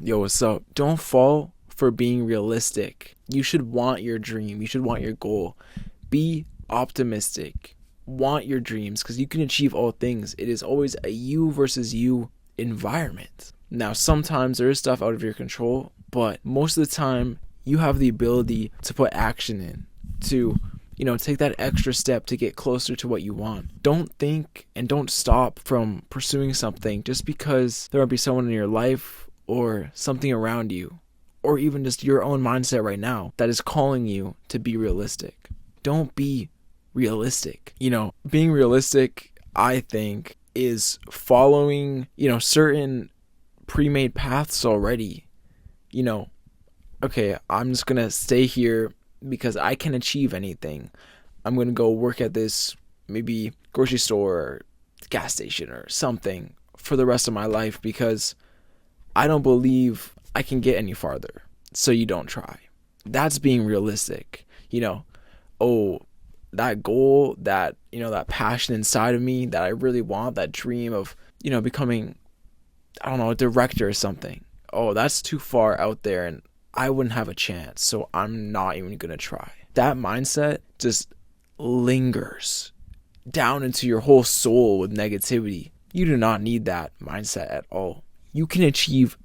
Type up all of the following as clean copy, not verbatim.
Yo, what's up? Don't fall for being realistic. You should want your dream. You should want your goal. Be optimistic. Want your dreams because you can achieve all things. It is always a you versus you environment. Now, sometimes there is stuff out of your control, but most of the time, you have the ability to put action in, to take that extra step to get closer to what you want. Don't think and don't stop from pursuing something just because there might be someone in your life or something around you, or even just your own mindset right now that is calling you to be realistic. Don't be realistic. Being realistic, I think, is following, certain pre-made paths already. Okay, I'm just going to stay here because I can achieve anything. I'm going to go work at this maybe grocery store or gas station or something for the rest of my life because I don't believe I can get any farther. So you don't try. That's being realistic. Oh, that goal, that passion inside of me that I really want, that dream of, becoming, I don't know, a director or something. Oh, that's too far out there and I wouldn't have a chance. So I'm not even going to try. That mindset just lingers down into your whole soul with negativity. You do not need that mindset at all. You can achieve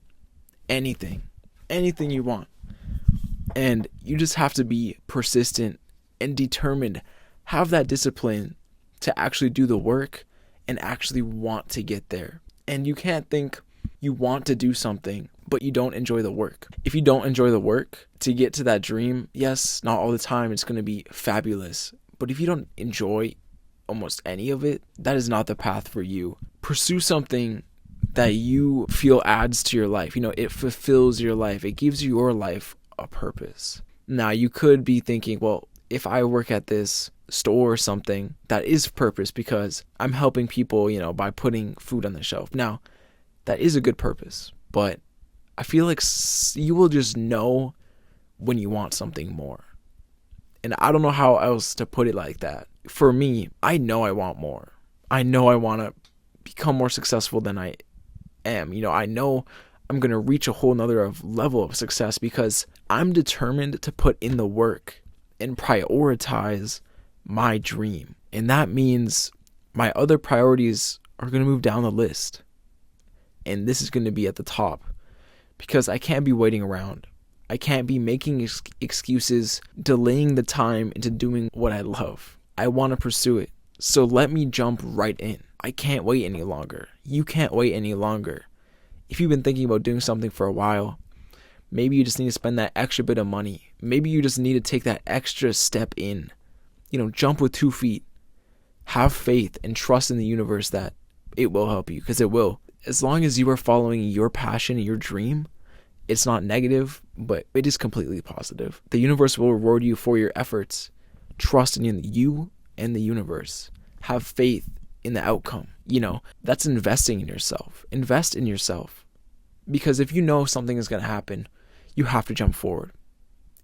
anything you want. And you just have to be persistent and determined. Have that discipline to actually do the work and actually want to get there. And you can't think you want to do something, but you don't enjoy the work. If you don't enjoy the work to get to that dream, yes, not all the time it's going to be fabulous. But if you don't enjoy almost any of it, that is not the path for you. Pursue something that you feel adds to your life. It fulfills your life. It gives your life a purpose. Now, you could be thinking, well, if I work at this store or something, that is purpose because I'm helping people, by putting food on the shelf. Now, that is a good purpose, but I feel like you will just know when you want something more. And I don't know how else to put it like that. For me, I know I want more. I know I want to become more successful than I am. I know I'm going to reach a whole nother level of success because I'm determined to put in the work and prioritize my dream. And that means my other priorities are going to move down the list. And this is going to be at the top because I can't be waiting around. I can't be making excuses, delaying the time into doing what I love. I want to pursue it. So let me jump right in. I can't wait any longer. You can't wait any longer. If you've been thinking about doing something for a while, maybe you just need to spend that extra bit of money. Maybe you just need to take that extra step in. Jump with 2 feet. Have faith and trust in the universe that it will help you because it will. As long as you are following your passion and your dream, it's not negative, but it is completely positive. The universe will reward you for your efforts. Trust in you and the universe. Have faith in the outcome. That's investing in yourself. Invest in yourself. Because if you know something is going to happen, you have to jump forward.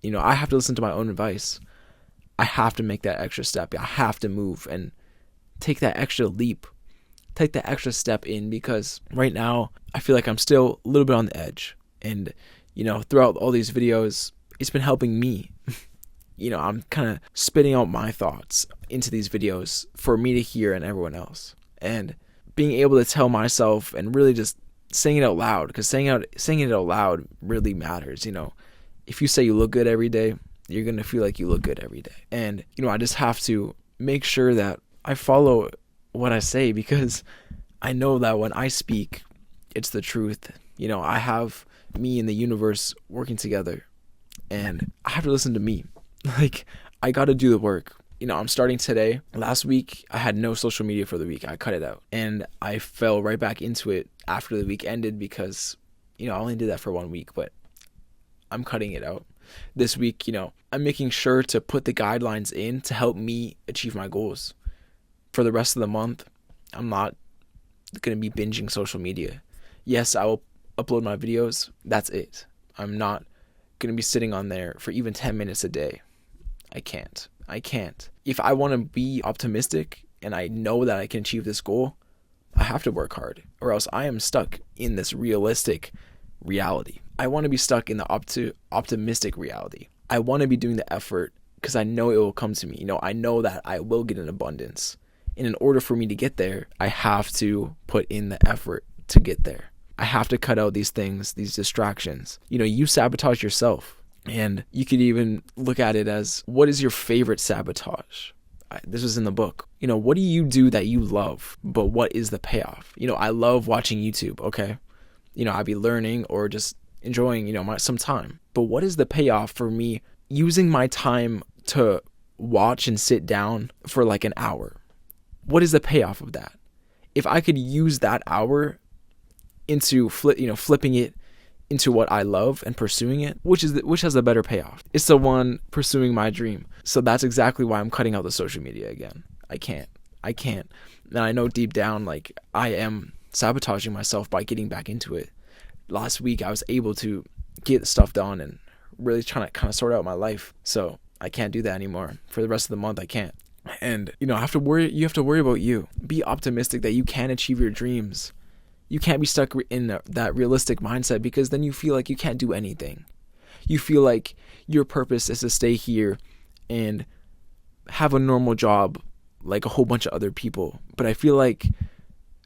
I have to listen to my own advice. I have to make that extra step. I have to move and take that extra leap. Take that extra step in because right now I feel like I'm still a little bit on the edge. And, throughout all these videos, it's been helping me. I'm kind of spitting out my thoughts into these videos for me to hear and everyone else. And being able to tell myself and really just saying it out loud, because saying it out loud really matters. If you say you look good every day, you're going to feel like you look good every day. And, I just have to make sure that I follow what I say because I know that when I speak, it's the truth. I have me and the universe working together and I have to listen to me. I got to do the work. I'm starting today. Last week, I had no social media for the week. I cut it out. And I fell right back into it after the week ended because, I only did that for 1 week, but I'm cutting it out. This week, I'm making sure to put the guidelines in to help me achieve my goals. For the rest of the month, I'm not going to be binging social media. Yes, I will upload my videos. That's it. I'm not going to be sitting on there for even 10 minutes a day. I can't. If I want to be optimistic and I know that I can achieve this goal, I have to work hard or else I am stuck in this realistic reality. I want to be stuck in the optimistic reality. I want to be doing the effort because I know it will come to me. I know that I will get an abundance. And in order for me to get there, I have to put in the effort to get there. I have to cut out these things, these distractions. You sabotage yourself. And you could even look at it as, what is your favorite sabotage? This was in the book. What do you do that you love, but what is the payoff? I love watching YouTube, okay? I'd be learning or just enjoying, some time. But what is the payoff for me using my time to watch and sit down for like an hour? What is the payoff of that? If I could use that hour into flipping it into what I love and pursuing it, which has a better payoff? It's the one pursuing my dream. So that's exactly why I'm cutting out the social media again. I can't. And I know deep down, like, I am sabotaging myself by getting back into it. Last week, I was able to get stuff done and really trying to kind of sort out my life. So I can't do that anymore. For the rest of the month, I can't. And, you have to worry about you. Be optimistic that you can achieve your dreams. You can't be stuck in that realistic mindset, because then you feel like you can't do anything. You feel like your purpose is to stay here and have a normal job like a whole bunch of other people. But I feel like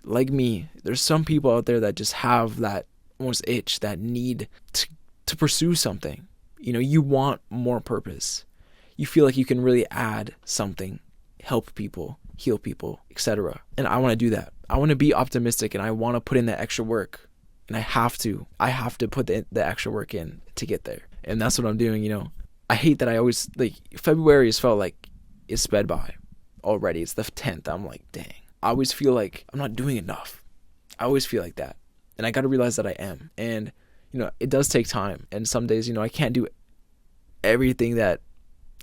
me, there's some people out there that just have that almost itch, that need to pursue something. You want more purpose. You feel like you can really add something, help people, heal people, etc. And I want to do that. I want to be optimistic, and I want to put in the extra work. And I have to put the extra work in to get there. And that's what I'm doing. I hate that I always, like, February has felt like it's sped by already. It's the 10th. I'm like, dang. I always feel like I'm not doing enough. I always feel like that. And I got to realize that I am. And, it does take time. And some days, I can't do everything that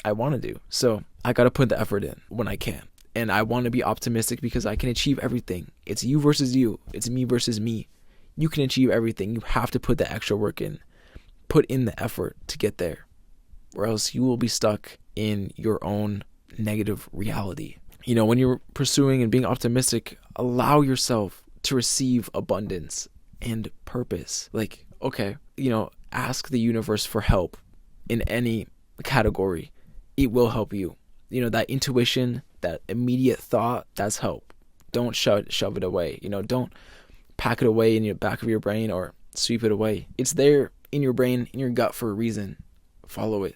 I want to do. So I got to put the effort in when I can. And I want to be optimistic because I can achieve everything. It's you versus you. It's me versus me. You can achieve everything. You have to put the extra work in. Put in the effort to get there. Or else you will be stuck in your own negative reality. When you're pursuing and being optimistic, allow yourself to receive abundance and purpose. Like, okay, ask the universe for help in any category. It will help you. That intuition, that immediate thought, that's help. Don't shove it away. Don't pack it away in your back of your brain or sweep it away. It's there in your brain, in your gut for a reason. Follow it.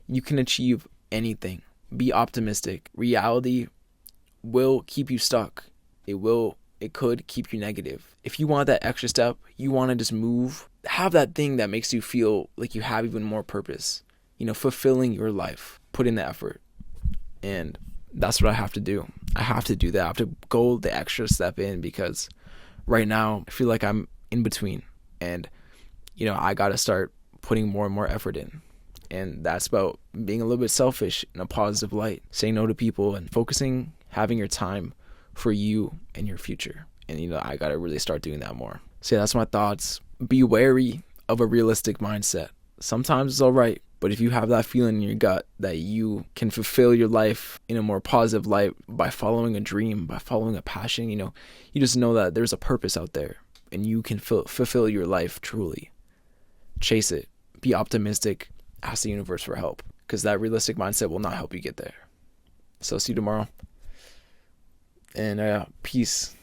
You can achieve anything. Be optimistic. Reality will keep you stuck. It could keep you negative. If you want that extra step, you want to just move, have that thing that makes you feel like you have even more purpose. Fulfilling your life. Put in the effort. And that's what I have to do. I have to do that. I have to go the extra step in, because right now I feel like I'm in between. And, I got to start putting more and more effort in. And that's about being a little bit selfish in a positive light, saying no to people and focusing, having your time for you and your future. And, I got to really start doing that more. So yeah, that's my thoughts. Be wary of a realistic mindset. Sometimes it's all right. But if you have that feeling in your gut that you can fulfill your life in a more positive light by following a dream, by following a passion, you just know that there's a purpose out there and you can fulfill your life truly. Chase it. Be optimistic. Ask the universe for help, because that realistic mindset will not help you get there. So see you tomorrow. And peace.